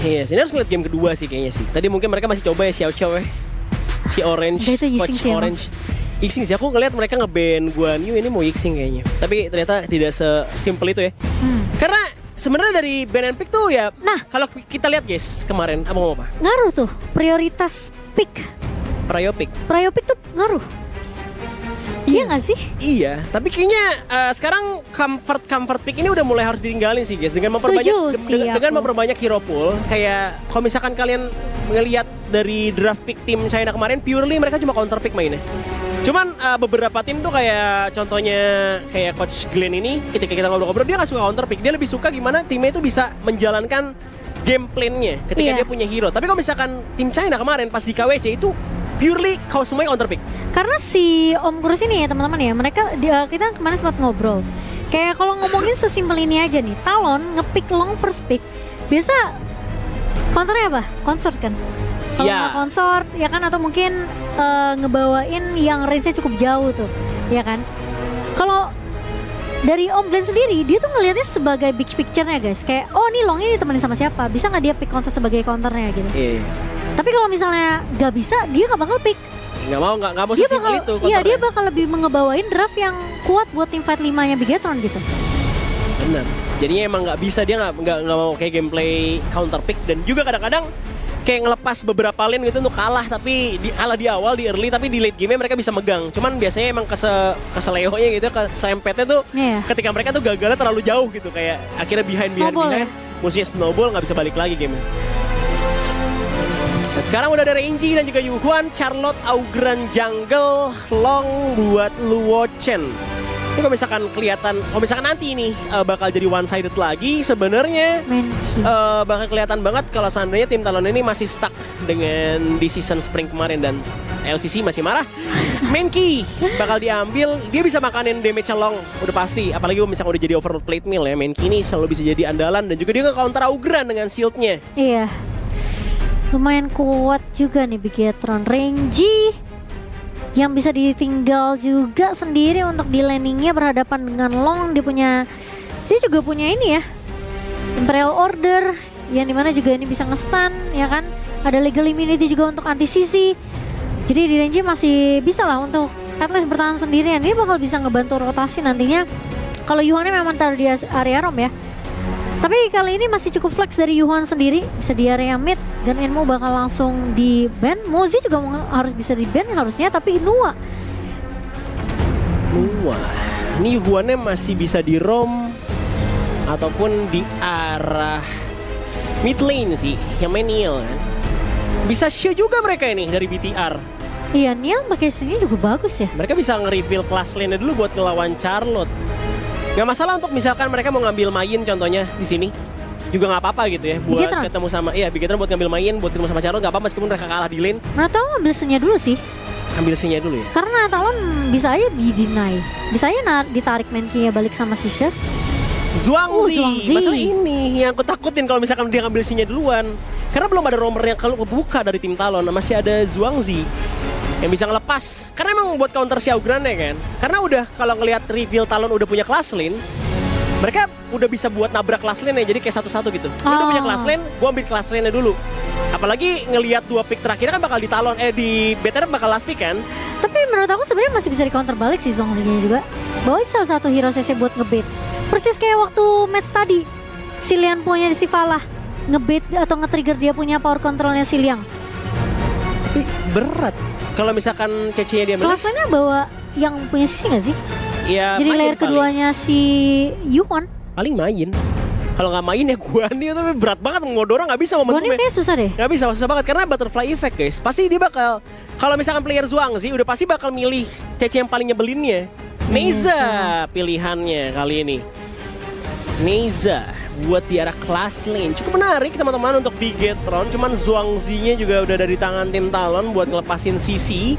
Iya sih, ini harus ngeliat game kedua sih kayaknya sih. Tadi mungkin mereka masih coba ya Xiao Xiao ya. Si Orange, Udah itu Yixing Coach sih emang. Orange. Yixing sih, aku ngeliat mereka nge-ban Guan Yu ini mau Yixing kayaknya. Tapi ternyata tidak sesimpel itu ya. Karena sebenarnya dari ban and pick tuh ya, Nah. kalau kita lihat guys kemarin, apa mau apa? Ngaruh tuh prioritas pick. Prio pick. Prio pick tuh ngaruh. Iya nggak sih? Iya, tapi kayaknya sekarang comfort pick ini udah mulai harus ditinggalin sih guys dengan memperbanyak Setuju sih dengan aku. memperbanyak hero pool. Kayak kalau misalkan kalian ngelihat dari draft pick tim China kemarin, purely mereka cuma counter pick mainnya. Cuman beberapa tim tuh kayak contohnya kayak Coach Glenn ini, ketika kita ngobrol-ngobrol dia nggak suka counter pick, dia lebih suka gimana timnya itu bisa menjalankan game plan-nya ketika Iya. dia punya hero. Tapi kalau misalkan tim China kemarin pas di KWC itu purely kau semuanya counter pick. Karena si Om Krus ini ya teman-teman ya, kita kemarin sempat ngobrol. Kayak kalau ngomongin sesimpel ini aja nih, Talon ngepick long first pick, biasa counternya apa? Consort kan? Kalau Iya. nggak consort, ya kan? Atau mungkin ngebawain yang range-nya cukup jauh tuh, ya kan? Kalau dari Om Glenn sendiri, dia tuh ngelihatnya sebagai big picture-nya guys. Kayak, oh nih long ini ditemenin sama siapa? Bisa nggak dia pick consort sebagai counternya gitu? Iya. Tapi kalau misalnya nggak bisa, dia nggak bakal pick. Nggak mau Dia sesimpel bakal, itu. iya dia counternya. bakal lebih ngebawain draft yang kuat buat tim fight 5-nya Bigetron gitu. Benar. Jadinya emang nggak bisa, dia nggak mau kayak gameplay counter pick, dan juga kadang-kadang kayak ngelepas beberapa lane gitu untuk kalah, tapi kalah di awal di early, tapi di late game mereka bisa megang. Cuman biasanya emang keseleonya gitu, kesempetnya tuh Iya. ketika mereka tuh gagalnya terlalu jauh gitu, kayak akhirnya behind Snowball musuhnya snowball, nggak bisa balik lagi game. Dan sekarang udah ada Renji dan juga Yuhuan, Charlotte, Augran Jungle, Long buat Luo Chen. Ini kalau misalkan kalau misalkan nanti ini bakal jadi one sided lagi, sebenarnya Main key. bakal kelihatan banget kalau seandainya tim Talon ini masih stuck dengan di season spring kemarin dan LCC masih marah. Main key bakal diambil, dia bisa makanin damage Long udah pasti, apalagi kalau misalkan udah jadi overload plate mill ya. Main key ini selalu bisa jadi andalan, dan juga dia nge-counter Augran dengan shieldnya. Iya. Lumayan kuat juga nih Bigetron. Renji yang bisa ditinggal juga sendiri untuk di landingnya berhadapan dengan Long. Dia juga punya ini ya, Imperial Order, yang dimana juga ini bisa nge-stun ya kan. Ada legal immunity juga untuk anti-CC. Jadi di Renji masih bisa lah untuk at least bertahan sendirian. Dia bakal bisa ngebantu rotasi nantinya. Kalau Yuhannya memang taruh di area Rom ya. Tapi kali ini masih cukup flex dari Yuhan sendiri, bisa di area mid. Gun Enmo bakal langsung di ban. Mozi juga harus bisa di ban harusnya, tapi Inua. Ini Yuhuannya masih bisa di roam ataupun di arah mid lane sih, yang main Neil kan. Bisa show juga mereka ini dari BTR. Iya, Neil pakai sini juga bagus ya. Mereka bisa nge-reveal class lane-nya dulu buat ngelawan Charlotte. Gak masalah untuk misalkan mereka mau ngambil Mayin contohnya di sini. Juga nggak apa-apa gitu ya buat Bigetron. ketemu sama Bigetron buat ngambil Mayin, buat ketemu sama Charlotte nggak apa-apa meskipun mereka kalah di lane. Menurut aku ambil Senya dulu sih. Ambil C-nya dulu ya. Karena Talon bisa aja di-deny. Bisa aja ditarik main key balik sama si Chef. Zhuangzi. Zhuangzi. Masalah ini yang aku takutin kalau misalkan dia ngambil C-nya duluan. Karena belum ada roamer yang kalau kebuka dari tim Talon, masih ada Zhuangzi yang bisa ngelepas. Karena emang buat counter Xiaogran ya kan. Karena udah kalau ngelihat reveal Talon udah punya class lane, mereka udah bisa buat nabrak class lane ya, jadi kayak satu-satu gitu. Lu udah punya class lane, gua ambil class lane-nya dulu. Apalagi ngelihat 2 pick terakhir kan bakal di Talon, di BTR bakal last pick kan. Tapi menurut aku sebenarnya masih bisa di counter balik sih Zhuangzi-nya juga. Bawa salah satu hero CC buat ngebait. Persis kayak waktu match tadi. Si Lian punya si Falah ngebait atau nge-trigger dia punya power controlnya si Liang. Tapi berat. Kalau misalkan CC-nya dia Kelas lainnya bawa yang punya sisi gak sih? ya Jadi Mayin layer paling. keduanya si Yuhan. Paling Mayin. Kalau nggak main ya Guan Yu, tapi berat banget mau dorong, nggak bisa Guan Yu momentumnya. kayaknya susah deh. Nggak bisa, susah banget karena butterfly effect guys. Pasti dia bakal, kalau misalkan player Zhuangzi udah pasti bakal milih CC yang paling nyebelinnya. Neza pilihannya kali ini. Neza buat di arah class lane. Cukup menarik teman-teman untuk Bigetron. Cuman Zhuangzi-nya juga udah ada di tangan tim Talon buat ngelepasin CC.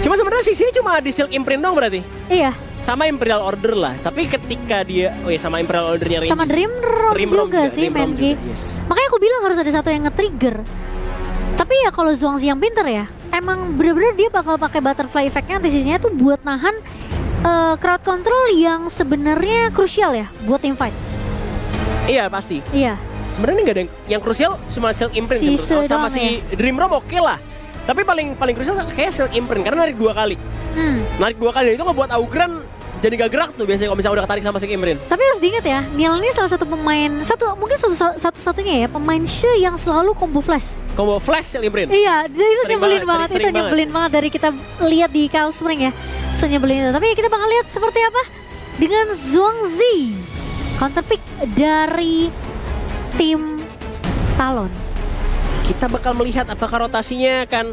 Cuma sebenarnya CC-nya cuma di Silk Imprint dong berarti. Iya, Sama Imperial Order lah. Tapi ketika dia, sama Imperial Ordernya Range. sama Dream Rom juga sih Dream Rom Menki. juga, yes. Makanya aku bilang harus ada satu yang nge-trigger. Tapi ya kalau Zhuangzi yang pinter ya, emang bener-bener dia bakal pakai butterfly effect-nya anti-CC-nya tuh buat nahan crowd control yang sebenarnya krusial ya buat team fight. Iya pasti. Iya. sebenarnya nggak ada yang krusial, cuma Silk Imprint Si sebetulnya. Se Sama doang si Dream Roam oke lah. Tapi paling krusial kayak Silk Imprint karena narik 2 kali. Narik 2 kali itu ngebuat Augran jadi gak gerak tuh biasanya kalau misalnya udah ketarik sama Silk Imprint. Tapi harus diingat ya, Neil ini salah satu pemain, mungkin satu-satunya ya pemain Shu yang selalu combo flash. Combo flash Silk Imprint. Iya, dan itu Sering nyebelin banget, banget, sering itu nyebelin banget dari kita lihat di Chaos Spring ya. Senyebelin itu. Tapi kita bakal lihat seperti apa dengan Zhuangzi. Counter pick dari tim Talon. Kita bakal melihat apakah rotasinya akan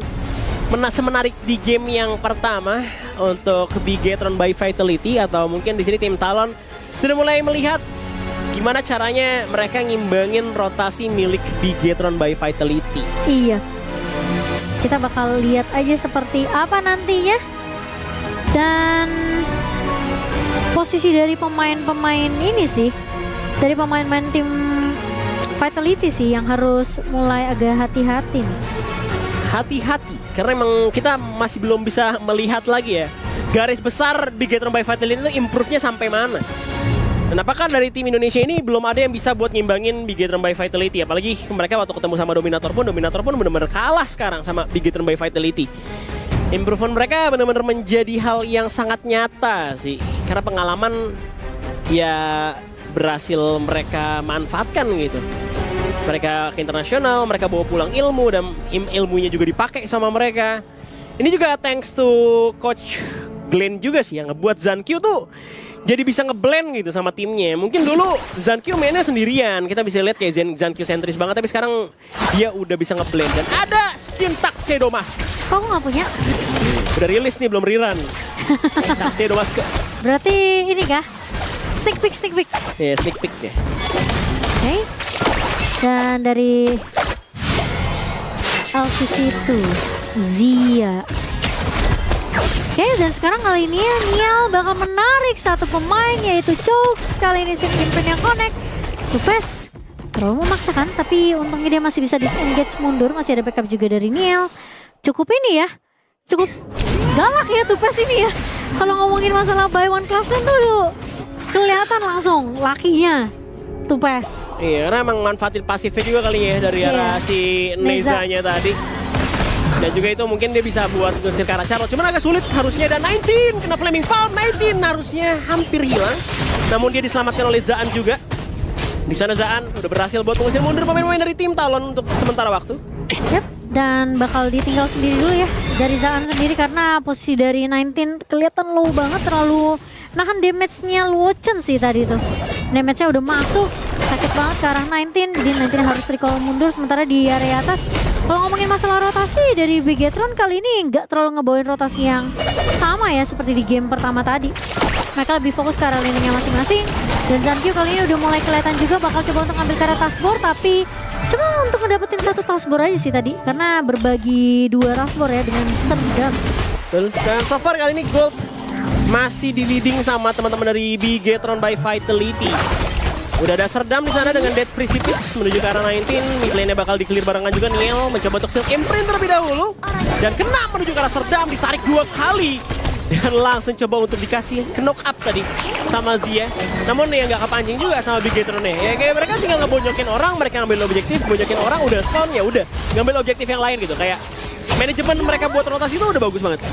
semenarik di game yang pertama untuk Bigetron by Vitality, atau mungkin di sini tim Talon sudah mulai melihat gimana caranya mereka ngimbangin rotasi milik Bigetron by Vitality. Iya. Kita bakal lihat aja seperti apa nantinya. Dan posisi dari pemain-pemain ini sih, dari pemain-pemain tim Vitality sih yang harus mulai agak hati-hati nih. Hati-hati, karena emang kita masih belum bisa melihat lagi ya garis besar Bigetron by Vitality itu improve-nya sampai mana. Dan apakah dari tim Indonesia ini belum ada yang bisa buat ngimbangin Bigetron by Vitality. Apalagi mereka waktu ketemu sama Dominator pun benar-benar kalah sekarang sama Bigetron by Vitality. Improvement mereka benar-benar menjadi hal yang sangat nyata sih, karena pengalaman ya berhasil mereka manfaatkan gitu. Mereka ke internasional, mereka bawa pulang ilmu dan ilmunya juga dipakai sama mereka. Ini juga thanks to Coach Glenn juga sih yang ngebuat Zankyu tuh jadi bisa ngeblend gitu sama timnya. Mungkin dulu Zankyu mainnya sendirian, kita bisa lihat kayak Zankyu sentris banget, tapi sekarang dia udah bisa ngeblend. Dan ada skin Tuxedo Mask. Kok aku nggak punya? Udah rilis nih, belum rerun. Tuxedo Mask. Berarti ini kah? Sneak peek. Ya, sneak peek deh. Oke. Dan dari LCC itu Zia. Oke, dan sekarang kali ini Nial bakal menarik satu pemain yaitu Chokes. Kali ini Silk Imprint yang connect. Tupes terlalu memaksakan, tapi untungnya dia masih bisa disengage mundur. Masih ada backup juga dari Nial. Cukup ini ya, cukup galak ya Tupes ini ya. Kalau ngomongin masalah buy one class tuh kelihatan langsung lakinya Tupes. Iya, karena emang manfaatin pasifnya juga kali ya dari arah si Nezanya tadi. Dan juga itu mungkin dia bisa buat ngusir ke arah Charlotte. Cuman agak sulit harusnya, dan 19 kena Flaming Palm. 19 harusnya hampir hilang. Namun dia diselamatkan oleh Zaan juga. Di sana Zaan udah berhasil buat mengusir mundur pemain-pemain dari tim Talon untuk sementara waktu. Yap, dan bakal ditinggal sendiri dulu ya dari Zaan sendiri karena posisi dari 19 kelihatan low banget, terlalu nahan damage-nya Luochen sih tadi tuh. Damage-nya udah masuk, sakit banget ke arah 19, jadi 19 harus recall mundur. Sementara di area atas, kalau ngomongin masalah rotasi dari Bigetron kali ini nggak terlalu ngebawain rotasi yang sama ya seperti di game pertama tadi. Mereka lebih fokus ke arah landingnya masing-masing. Dan Zankyu kali ini udah mulai kelihatan juga bakal coba untuk ngambil ke arah taskbar, tapi cuma untuk ngedapetin satu taskbar aja sih tadi. Karena berbagi 2 taskbar ya dengan Serdam. Betul. Dan so far kali ini Gold masih di leading sama teman-teman dari Bigetron by Vitality. Udah ada Serdam di sana dengan Dead Precipice menuju ke arah 19. Mid lane-nya bakal di-clear barengan juga. Niel mencoba untuk Silk Imprint terlebih dahulu. Dan kena menuju ke arah Serdam, ditarik 2 kali. Dan langsung coba untuk dikasih ke knock up tadi sama Zia. Namun ya nggak kepancing juga sama Bigetron-nya. Ya kayak mereka tinggal ngebonyokin orang, mereka ngambil objektif, bonyokin orang udah spawn, ya udah ngambil objektif yang lain gitu. Kayak manajemen mereka buat rotasi itu udah bagus banget.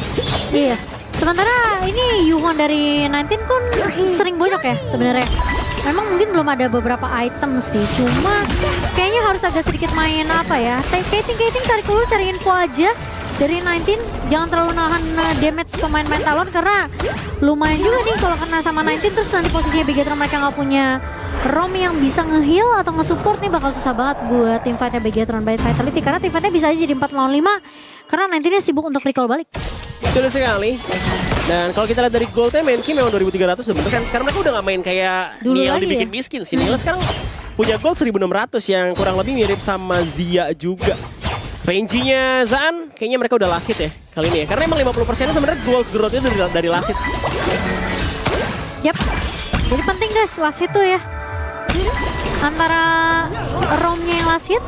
Iya. Sementara ini Yuhon dari 19 pun sering bonyok ya sebenarnya. Memang mungkin belum ada beberapa item sih, cuma kayaknya harus agak sedikit main apa ya, kating tarik dulu, cari info aja dari 19. Jangan terlalu nahan damage pemain-pemain Talon karena lumayan juga nih kalau kena sama 19 terus nanti posisinya Bigetron mereka nggak punya Rom yang bisa nge-heal atau nge-support nih, bakal susah banget buat tim fightnya Bigetron by Vitality karena tim fightnya bisa aja jadi 4 lawan 5 karena 19-nya sibuk untuk recall balik. Betul sekali. Dan kalau kita lihat dari Goldnya, main Kim memang 2300 sebenarnya kan. Sekarang mereka udah gak main kayak dulu Niel lagi dibikin ya? miskin sih. Niel sekarang punya Gold 1600 yang kurang lebih mirip sama Zia juga. Range-nya Zaan kayaknya mereka udah lasit ya kali ini ya. Karena emang 50% sebenarnya Gold growth-nya dari lasit. Yap. Jadi penting guys lasit tuh ya. Antara ROM-nya yang lasit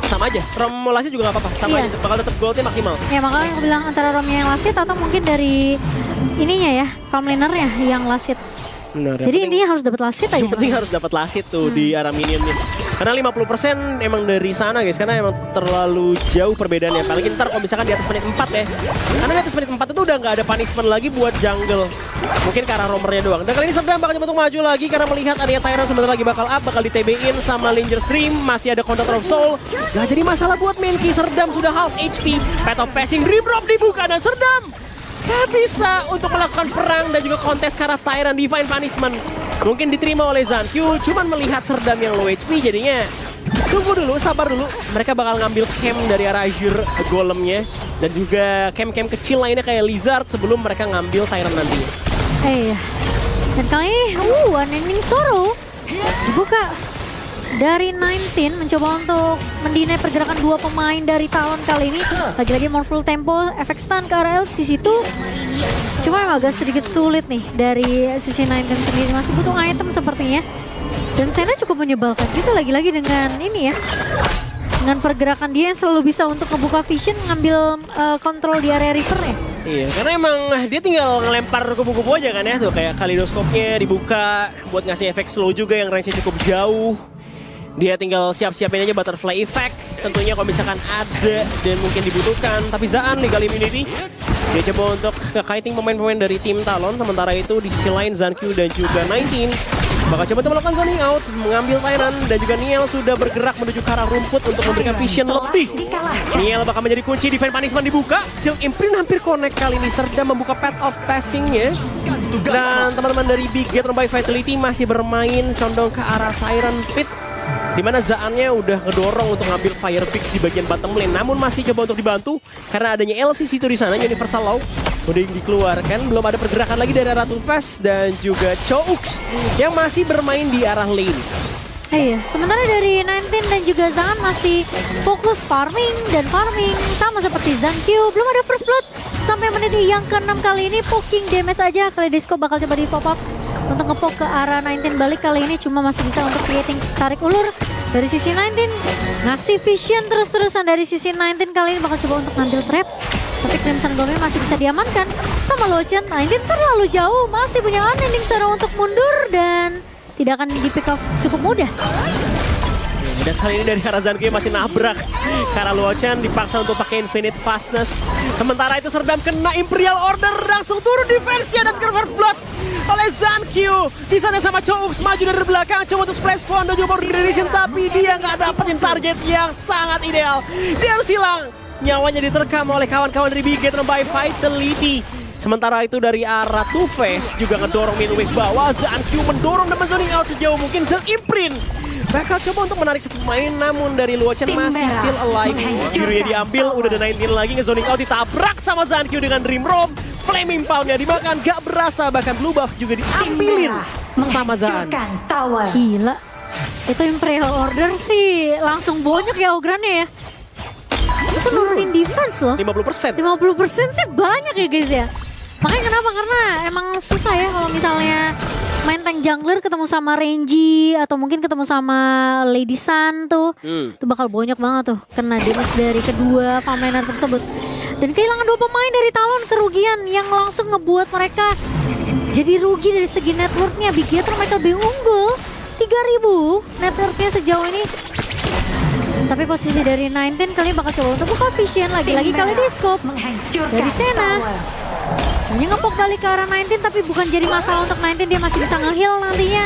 sama aja, ROM mau lasit juga gak apa-apa, sama iya. aja, bakal tetap goldnya maksimal. Ya makanya aku bilang antara ROM-nya yang lasit atau mungkin dari ininya ya, farm laner-nya yang lasit. Benar, jadi intinya harus dapat lasit aja. Yang penting harus dapat lasit tuh di arah minionnya. Karena 50% emang dari sana guys, karena emang terlalu jauh perbedaannya. Paling ntar kalau misalkan di atas menit 4 ya. Karena di atas menit 4 itu udah nggak ada punishment lagi buat jungle. Mungkin ke arah roamernya doang. Dan kali ini Serdam bakal coba untuk maju lagi karena melihat adanya Tyrant sebentar lagi bakal up, bakal di TB-in sama Linger Stream. Masih ada Contact of Soul. Gak jadi masalah buat Mankey, Serdam sudah half HP. Path of Passing, Dream Drop dibuka dan Serdam gak bisa untuk melakukan perang dan juga kontes ke arah Tyrant Divine Punishment. Mungkin diterima oleh Zankyu, cuman melihat Serdam yang low HP jadinya tunggu dulu, sabar dulu. Mereka bakal ngambil camp dari arah Azure Golemnya dan juga camp-camp kecil lainnya kayak Lizard sebelum mereka ngambil Tyrant nantinya. Dan kali ini, Unending Sorrow dibuka dari 19 mencoba untuk mendinai pergerakan dua pemain dari Talon kali ini. Lagi-lagi more full tempo, efek stun ke arah LCC itu. Cuma emang agak sedikit sulit nih dari sisi 19 sendiri, masih butuh item sepertinya. Dan Senna cukup menyebalkan juga lagi-lagi dengan ini ya. Dengan pergerakan dia yang selalu bisa untuk ngebuka vision, ngambil kontrol di area river ya. Iya, karena emang dia tinggal ngelempar kubu-kubu aja kan ya. Tuh kayak kaleidoskopnya dibuka buat ngasih efek slow juga yang range-nya cukup jauh. Dia tinggal siap-siapin aja butterfly effect. Tentunya kalau misalkan ada dan mungkin dibutuhkan. Tapi Zaan legal immunity. Dia coba untuk nge-kiting pemain-pemain dari tim Talon. Sementara itu di sisi lain Zankyu dan juga 19 bakal coba untuk melakukan zoning out, mengambil Tyrant dan juga Niel sudah bergerak menuju ke arah rumput untuk memberikan vision lebih. Niel bakal menjadi kunci, Divine Punishment dibuka. Silk Imprint hampir connect kali ini. Serdam membuka Path of Passing-nya. Dan teman-teman dari Bigetron by Vitality masih bermain condong ke arah Tyrant Pit. Dimana Zaannya udah ngedorong untuk ngambil Fire Pick di bagian bottom lane, namun masih coba untuk dibantu karena adanya LCC itu di sana, Universal Law udah dikeluarkan. Belum ada pergerakan lagi dari Ratu Fast dan juga Chooks yang masih bermain di arah lane. Iya, sementara dari 19 dan juga Zaan masih fokus farming sama seperti Zankyu. Belum ada first blood sampai menit yang ke-6 kali ini. Poking damage aja, Kaleidoskop bakal coba di pop up untuk ngepoke ke arah 19 balik kali ini, cuma masih bisa untuk creating tarik ulur dari sisi 19. Ngasih vision terus-terusan dari sisi 19 kali ini, bakal coba untuk ngambil trap. Tapi Crimson Golem masih bisa diamankan sama Lochan. 19 terlalu jauh, masih punya Unending Sorrow untuk mundur dan tidak akan di pick up cukup mudah. Dan kali ini dari arah Zankyu masih nabrak karena Lochan dipaksa untuk pakai Infinite Fastness. Sementara itu Serdam kena Imperial Order, langsung turun defense-nya dan convert blood oleh Zankyu. Di sana sama Chooks maju dari belakang, coba untuk splash phone dan juga Radiation, tapi dia nggak dapetin target yang sangat ideal. Dia harus hilang. Nyawanya diterkam oleh kawan-kawan dari Bigetron by Vitality. Sementara itu dari arah Two-Face juga ngedorong midway bawah. Zankyu mendorong dan men-zoning out sejauh mungkin. Silk Imprint bakal coba untuk menarik satu pemain, namun dari Lochan masih still alive. Birunya diambil, udah ada 19 lagi nge-zoning out, ditabrak sama Zankyu dengan Dream Roam. Flame Impale-nya dimakan, gak berasa, bahkan blue buff juga diambilin sama Zaan. Gila, itu Imperial Order sih langsung bonyok ya ogrannya ya. Bisa nurunin defense loh. 50%. 50% sih banyak ya guys ya. Makanya kenapa? Karena emang susah ya kalau misalnya main tank jungler ketemu sama Renji atau mungkin ketemu sama Lady Sun tuh. Itu bakal banyak banget tuh kena damage dari kedua farm laner tersebut. Dan kehilangan dua pemain dari Talon, kerugian yang langsung ngebuat mereka jadi rugi dari segi networknya. Bigetron mereka lebih unggul 3000 networknya sejauh ini. Tapi posisi dari 19 kali bakal coba untuk buka vision lagi-lagi Kaleidoskop dari Senna. Hanya ngepok balik ke arah 19 tapi bukan jadi masalah untuk 19, dia masih bisa nge-heal nantinya.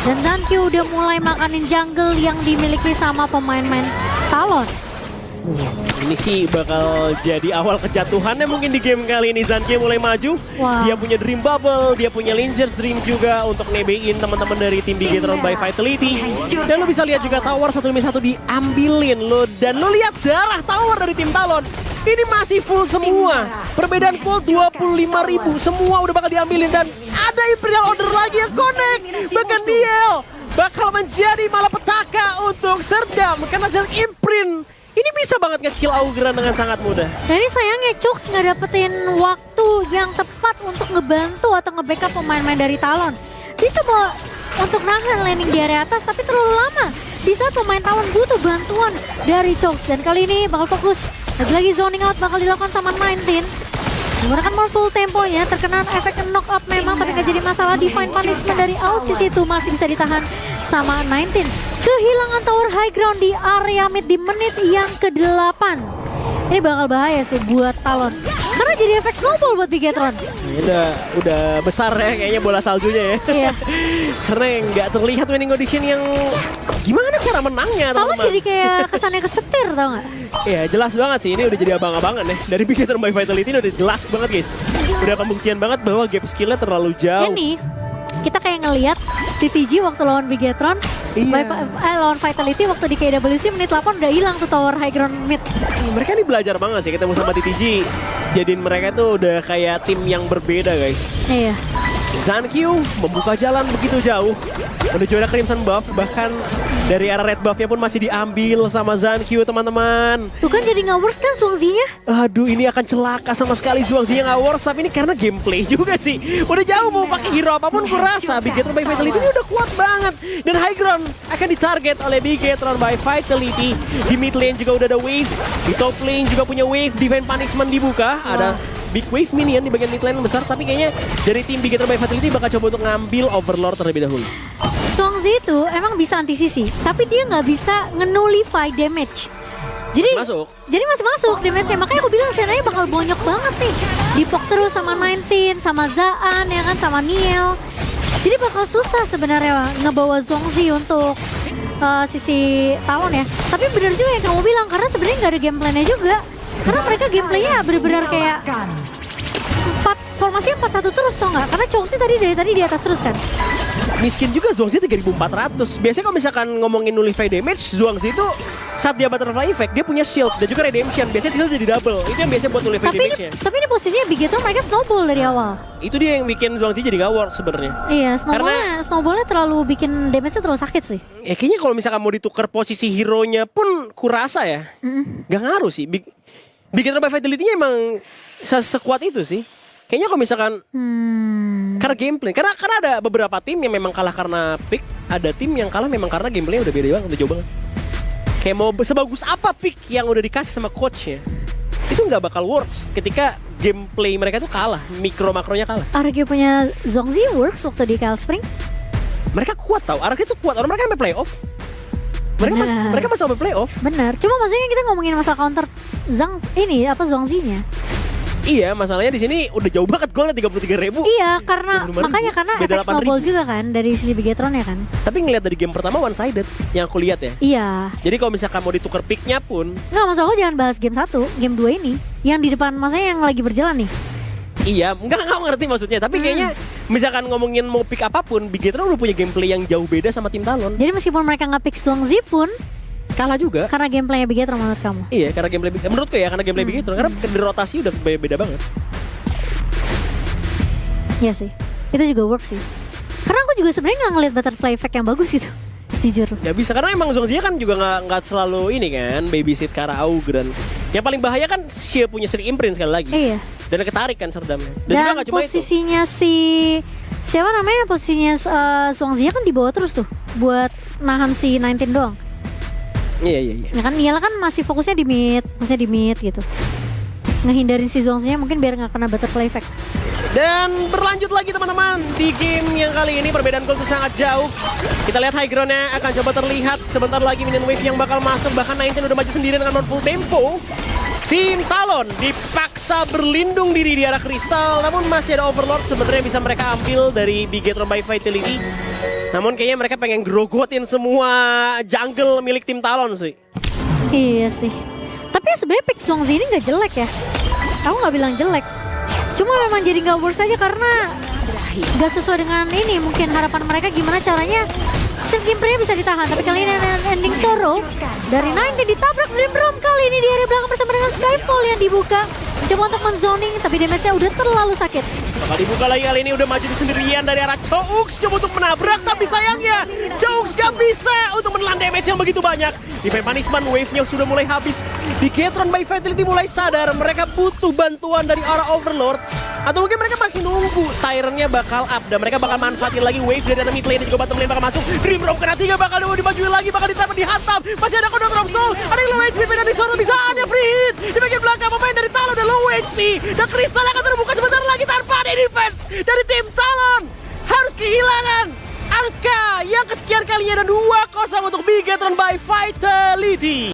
Dan Zankyu udah mulai makanin jungle yang dimiliki sama pemain-pemain Talon. Ini sih bakal jadi awal kejatuhannya mungkin di game kali ini. Zankyu mulai maju, dia punya Dream Bubble, dia punya Linger's Dream juga untuk nebein teman-teman dari tim Bigetron by Vitality. Dan lo bisa lihat juga tower 1 demi 1 diambilin lo. Dan lo lihat darah tower dari tim Talon. Ini masih full semua. Perbedaan gold 25.000. Semua udah bakal diambilin. Dan ada Imperial Order lagi yang connect. Bahkan Niel bakal menjadi malapetaka untuk Serdam. Karena Silk Imprint ini bisa banget nge-kill Augran dengan sangat mudah. Jadi sayangnya Chooks nggak dapetin waktu yang tepat untuk ngebantu atau nge-backup pemain-pemain dari Talon. Dia coba untuk nahan landing di area atas tapi terlalu lama. Di saat pemain Talon butuh bantuan dari Chooks. Dan kali ini bakal fokus. Lagi-lagi zoning out bakal dilakukan sama 19. Menggunakan more full temponya, terkena efek knock up memang tapi gak jadi masalah. Divine Punishment dari LCC itu masih bisa ditahan sama 19. kehilangan tower high ground di area mid di menit yang ke-8. Ini bakal bahaya sih buat Talon. Karena jadi efek snowball buat Bigetron. Ini udah besar ya kayaknya bola saljunya ya. Iya. Karena nggak terlihat winning condition yang gimana cara menangnya Talon teman-teman. jadi kayak kesannya kesetir tau gak? Iya jelas banget sih, ini udah jadi abang-abangan ya. Dari Bigetron by Vitality ini udah jelas banget guys. Udah pembuktian banget bahwa gap skillnya terlalu jauh. Ini kita kayak ngelihat TTG waktu lawan Bigetron, Iya. lawan Vitality waktu di KWC menit 8 udah hilang tuh tower high ground mid. Mereka ini belajar banget sih ketemu sama TTG. Jadiin mereka tuh udah kayak tim yang berbeda guys. Iya. Zankyu membuka jalan begitu jauh menuju arah Crimson Buff, bahkan dari arah Red Buff-nya pun masih diambil sama Zankyu teman-teman. Tuh kan jadi nggak worse kan Zhuangzi-nya? Aduh ini akan celaka sama sekali Zhuangzi yang nggak worse, tapi ini karena gameplay juga sih. Udah jauh mau pakai hero apapun kurasa Bigetron by Vitality ini udah kuat banget. Dan high ground akan ditarget oleh Bigetron by Vitality. Di mid lane juga udah ada wave, di top lane juga punya wave, divine punishment dibuka, ada big wave minion di bagian mid lane besar, tapi kayaknya dari tim Bigetron by Vitality bakal coba untuk ngambil Overlord terlebih dahulu. Zhuangzi itu emang bisa anti-CC, tapi dia nggak bisa nge-nullify damage. Jadi Masuk. Jadi masih masuk damage-nya, makanya aku bilang senanya bakal bonyok banget nih. Dipok terus sama 19, sama Zaan, ya kan, sama Niel. Jadi bakal susah sebenarnya ngebawa Zhuangzi untuk sisi Talon ya. Tapi benar juga yang kamu bilang, karena sebenarnya nggak ada game plan-nya juga. Karena mereka gameplaynya benar-benar kayak formasinya 4-1 terus tau nggak? Karena Chongsi dari tadi di atas terus kan. Miskin juga Zhuangzi 3400. Biasanya kalau misalkan ngomongin nullify damage, Zhuangzi itu saat dia butterfly effect dia punya shield dan juga redemption. Biasanya shield jadi double. Itu yang biasanya buat nullify damage-nya. Tapi ini posisinya Bigetron mereka snowball dari awal. Itu dia yang bikin Zhuangzi jadi gak work sebenarnya. Iya, snowballnya terlalu bikin damage-nya terlalu sakit sih. Ya kayaknya kalau misalkan mau ditukar posisi hero-nya pun kurasa ya. Gak ngaruh sih. Bigetron by Vitality-nya emang sekuat itu sih. Kayaknya kalau misalkan karena gameplay, karena ada beberapa tim yang memang kalah karena pick, ada tim yang kalah memang karena gameplaynya udah beda banget, udah jauh banget. Kayak mau sebagus apa pick yang udah dikasih sama coachnya, itu nggak bakal works ketika gameplay mereka tuh kalah, mikro-makronya kalah. RG punya Zhuangzi works waktu di Kyle Spring. Mereka kuat tau, RG itu kuat, orang mereka sampai playoff. Mereka masih sampai playoff. Benar, cuma maksudnya kita ngomongin masalah counter Zhuangzi-nya. Iya, masalahnya di sini udah jauh banget golnya 33.000. Iya, karena makanya karena efek snowball juga kan dari sisi Bigetron ya kan. Tapi ngelihat dari game pertama one sided yang aku lihat ya. Iya. Jadi kalau misalkan mau ditukar picknya pun nggak, maksud aku jangan bahas game 1, game 2 ini yang di depan maksudnya yang lagi berjalan nih. iya, enggak ngerti maksudnya. Tapi kayaknya misalkan ngomongin mau pick apapun, Bigetron udah punya gameplay yang jauh beda sama tim Talon. Jadi meskipun mereka nggak pick Zhuangzi pun kalah juga. Karena gameplaynya Bigetron menurut kamu? Iya, karena gameplay menurutku ya, karena gameplay Bigetron. Karena di rotasi udah beda banget. Iya sih, itu juga work sih. Karena aku juga sebenarnya nggak ngeliat butterfly effect yang bagus gitu, jujur. Ya bisa, karena emang Zhuangzi kan juga nggak selalu ini kan, babysit Kara Augran. Yang paling bahaya kan Xie punya Sri Imprint sekali lagi. Iya. Dan ketarik kan serdamnya. Dan juga nggak cuma posisinya itu. siapa namanya, posisinya Zhuangzi kan di bawah terus tuh buat nahan si 19 doang. Iya. Ya kan Niel kan masih fokusnya di mid gitu. Ngehindarin si Zhuangzi-nya mungkin biar nggak kena butterfly effect. Dan berlanjut lagi teman-teman, di game yang kali ini perbedaan gol itu sangat jauh. Kita lihat high ground-nya akan coba terlihat. Sebentar lagi minion wave yang bakal masuk, bahkan 19 udah maju sendiri dengan non full tempo. Tim Talon dipaksa berlindung diri di arah kristal, namun masih ada Overlord sebenarnya bisa mereka ambil dari Bigetron by Vitality. Namun kayaknya mereka pengen grogotin semua jungle milik tim Talon sih. Iya sih. Tapi ya sebenarnya pick Zhuangzi ini nggak jelek ya. Aku nggak bilang jelek. Cuma memang jadi nggak worse aja karena nggak sesuai dengan ini. Mungkin harapan mereka gimana caranya set gameplaynya bisa ditahan. Tapi kali ini ending sorrow dari 19 ditabrak Dream Room kali ini di area belakang bersama dengan Skyfall yang dibuka. Coba untuk menzoning tapi damage-nya udah terlalu sakit. Bakal dibuka lagi kali ini, udah maju sendirian dari arah Chouks. Coba untuk menabrak tapi sayangnya Chouks gak bisa untuk menelan damage yang begitu banyak. Divine Punishment wave-nya sudah mulai habis. Bigetron by Vitality mulai sadar mereka butuh bantuan dari arah Overlord. Atau mungkin mereka masih nunggu Tyrant-nya bakal up dan mereka bakal manfaatin lagi wave dari mid lane dan juga bottom lane bakal masuk. Dream Room kena 3 bakal dimajuin lagi, bakal ditambah dihantam. Masih ada Kodok Drop Soul, ada yang low HP dan disuruh bisa ada free hit. Di bagian belakang pemain dari Talon udah low HP dan Crystal akan terbuka sebentar lagi tanpa ada defense dari tim Talon. Harus kehilangan angka yang kesekian kalinya dan 2-0 untuk Bigetron by Vitality.